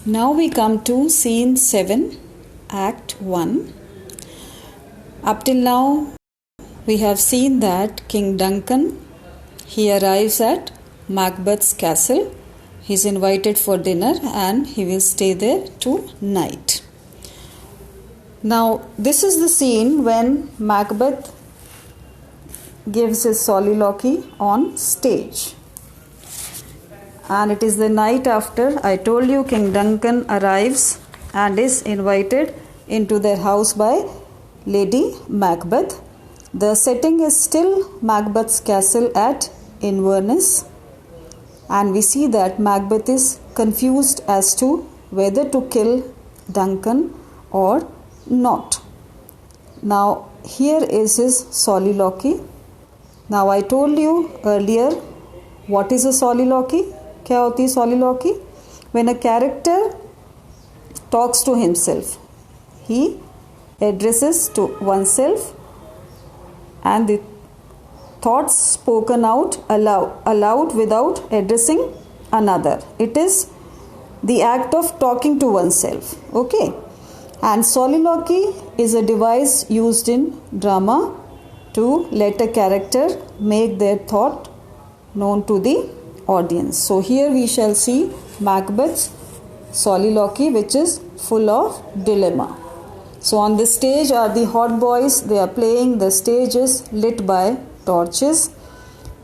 Now we come to scene 7, Act 1. Up till now, we have seen that King Duncan, he arrives at Macbeth's castle. He is invited for dinner and he will stay there tonight. Now, this is the scene when Macbeth gives his soliloquy on stage. And it is the night after, I told you, King Duncan arrives and is invited into their house by Lady Macbeth. The setting is still Macbeth's castle at Inverness, and we see that Macbeth is confused as to whether to kill Duncan or not. Now, here is his soliloquy. Now, I told you earlier what is a soliloquy. क्या होती है soliloquy? When a character talks to himself, he addresses to oneself and the thoughts spoken out aloud without addressing another. It is the act of talking to oneself. Okay. And soliloquy is a device used in drama to let a character make their thought known to the audience. So here we shall see Macbeth's soliloquy, which is full of dilemma. So on the stage are the hot boys. They are playing. The stage is lit by torches.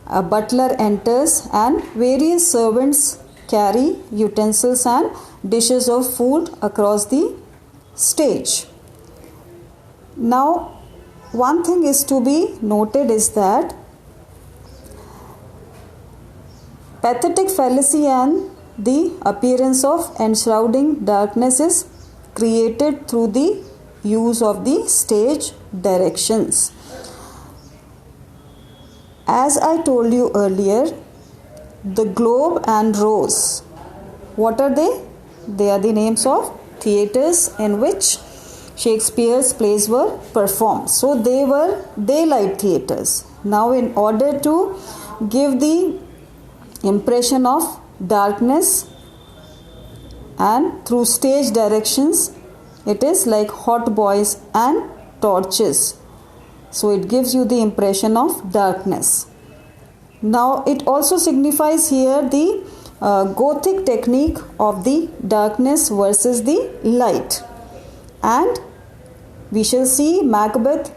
A butler enters and various servants carry utensils and dishes of food across the stage. Now, one thing is to be noted is that pathetic fallacy and the appearance of enshrouding darkness is created through the use of the stage directions. As I told you earlier, the Globe and Rose, what are they? They are the names of theatres in which Shakespeare's plays were performed. So they were daylight theatres. Now, in order to give the impression of darkness and through stage directions, it is like hot boys and torches. So it gives you the impression of darkness. Now it also signifies here the Gothic technique of the darkness versus the light. And we shall see Macbeth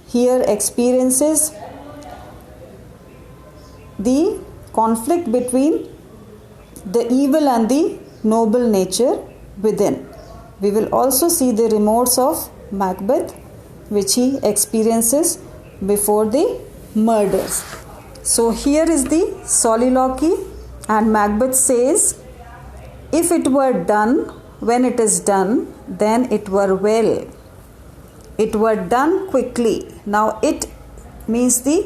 here experiences the conflict between the evil and the noble nature within. We will also see the remorse of Macbeth, which he experiences before the murders. So here is the soliloquy, and Macbeth says, "If it were done when it is done, then it were well. It were done quickly." Now it means the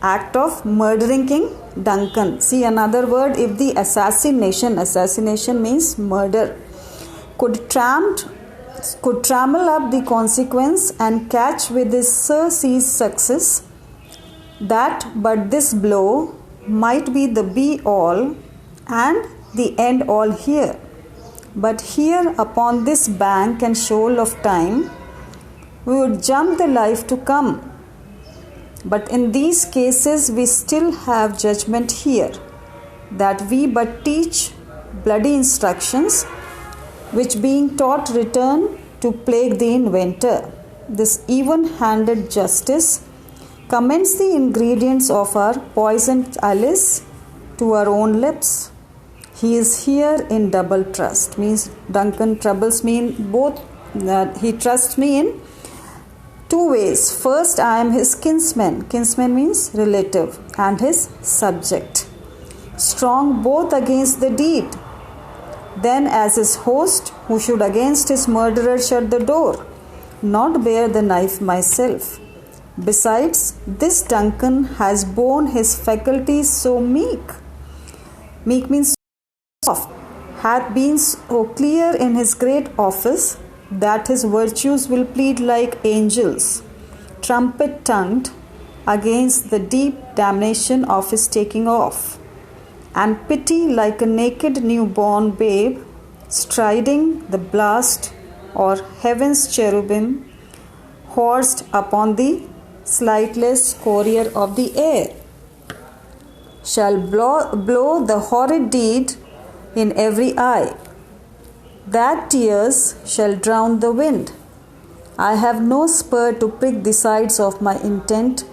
act of murdering King Duncan. See another word, if the assassination means murder, could trammel up the consequence and catch with his surcease success, that but this blow might be the be all and the end all here. But here upon this bank and shoal of time, we would jump the life to come. But in these cases we still have judgment here, that we but teach bloody instructions, which being taught return to plague the inventor. This even-handed justice commends the ingredients of our poisoned Alice to our own lips. He is here in double trust. Means Duncan troubles me in both, he trusts me in two ways. First, I am his kinsman. Kinsman means relative, and his subject. Strong both against the deed. Then as his host, who should against his murderer shut the door, not bear the knife myself. Besides, this Duncan has borne his faculties so meek. Meek means soft. Hath been so clear in his great office, that his virtues will plead like angels, trumpet-tongued, against the deep damnation of his taking off, and pity like a naked newborn babe striding the blast, or heaven's cherubim horsed upon the slightless courier of the air, shall blow the horrid deed in every eye, that tears shall drown the wind. I have no spur to prick the sides of my intent,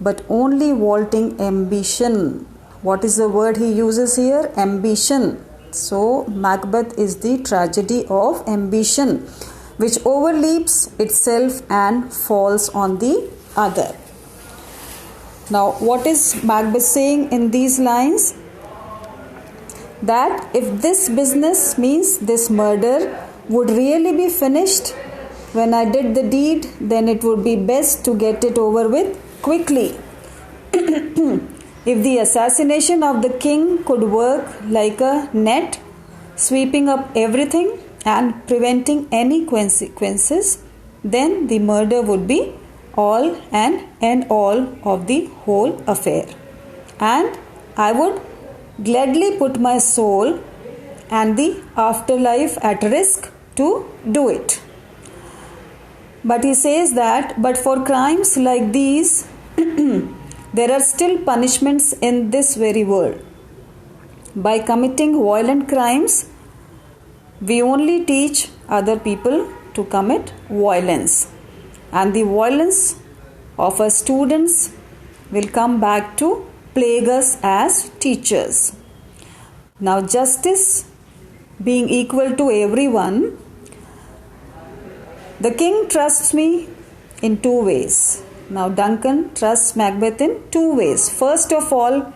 but only vaulting ambition. What is the word he uses here? Ambition. So Macbeth is the tragedy of ambition, which overleaps itself and falls on the other. Now, what is Macbeth saying in these lines? That if this business, means this murder, would really be finished when I did the deed, then it would be best to get it over with quickly. If the assassination of the king could work like a net, sweeping up everything and preventing any consequences, then the murder would be all and end all of the whole affair. And I would gladly put my soul and the afterlife at risk to do it. But he says that, but for crimes like these, there are still punishments in this very world. By committing violent crimes, we only teach other people to commit violence. And the violence of our students will come back to plague us as teachers. Now, justice being equal to everyone, the king trusts me in two ways. Now, Duncan trusts Macbeth in two ways. First of all,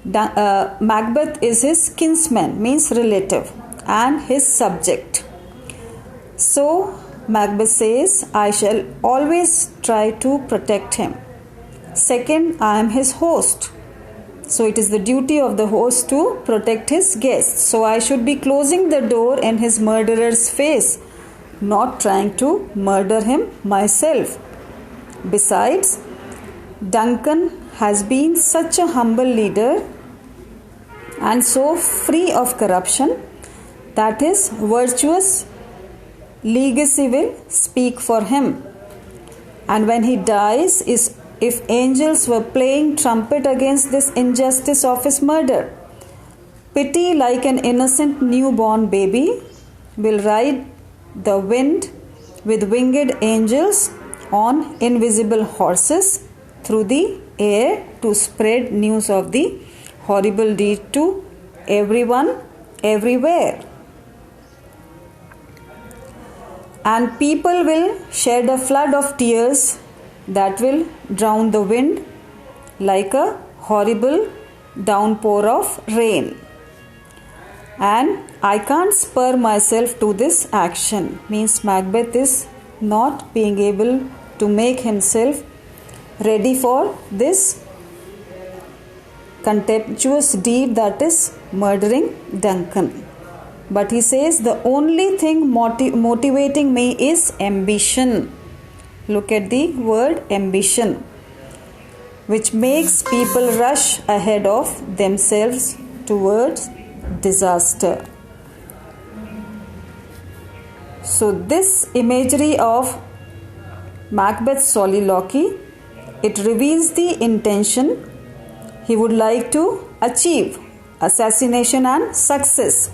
Macbeth is his kinsman, means relative, and his subject. So, Macbeth says, I shall always try to protect him. Second, I am his host. So, it is the duty of the host to protect his guests. So, I should be closing the door in his murderer's face, not trying to murder him myself. Besides, Duncan has been such a humble leader and so free of corruption that his virtuous legacy will speak for him. And when he dies, if angels were playing trumpet against this injustice of his murder, pity like an innocent newborn baby will ride the wind with winged angels on invisible horses through the air to spread news of the horrible deed to everyone, everywhere. And people will shed a flood of tears that will drown the wind like a horrible downpour of rain. And I can't spur myself to this action. Means Macbeth is not being able to make himself ready for this contemptuous deed, that is murdering Duncan. But he says the only thing motivating me is ambition. Look at the word ambition, which makes people rush ahead of themselves towards disaster. So this imagery of Macbeth's soliloquy, it reveals the intention he would like to achieve, assassination and success.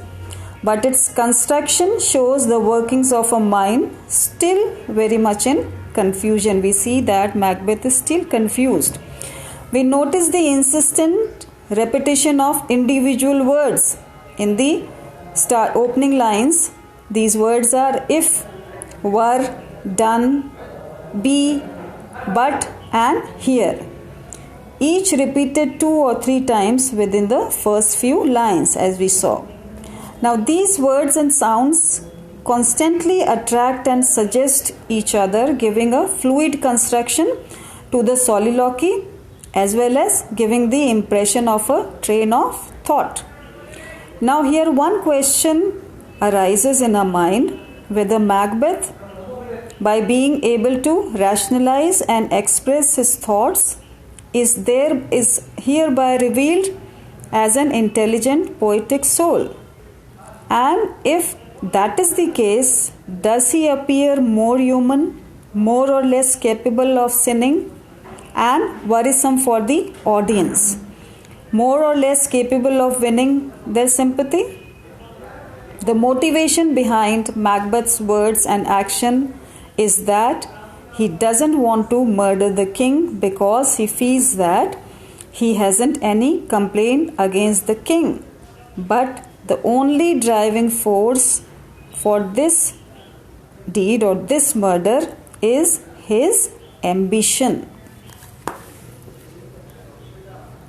But its construction shows the workings of a mind still very much in confusion. We see that Macbeth is still confused. We notice the insistent repetition of individual words in the opening lines. These words are if, were, done, be, but, and here. Each repeated 2 or 3 times within the first few lines, as we saw. Now, these words and sounds constantly attract and suggest each other, giving a fluid construction to the soliloquy as well as giving the impression of a train of thought. Now, here one question arises in our mind, whether Macbeth, by being able to rationalize and express his thoughts, is hereby revealed as an intelligent poetic soul. And if that is the case, does he appear more human, more or less capable of sinning, and worrisome for the audience? More or less capable of winning their sympathy? The motivation behind Macbeth's words and action is that he doesn't want to murder the king because he feels that he hasn't any complaint against the king. But the only driving force for this deed or this murder is his ambition.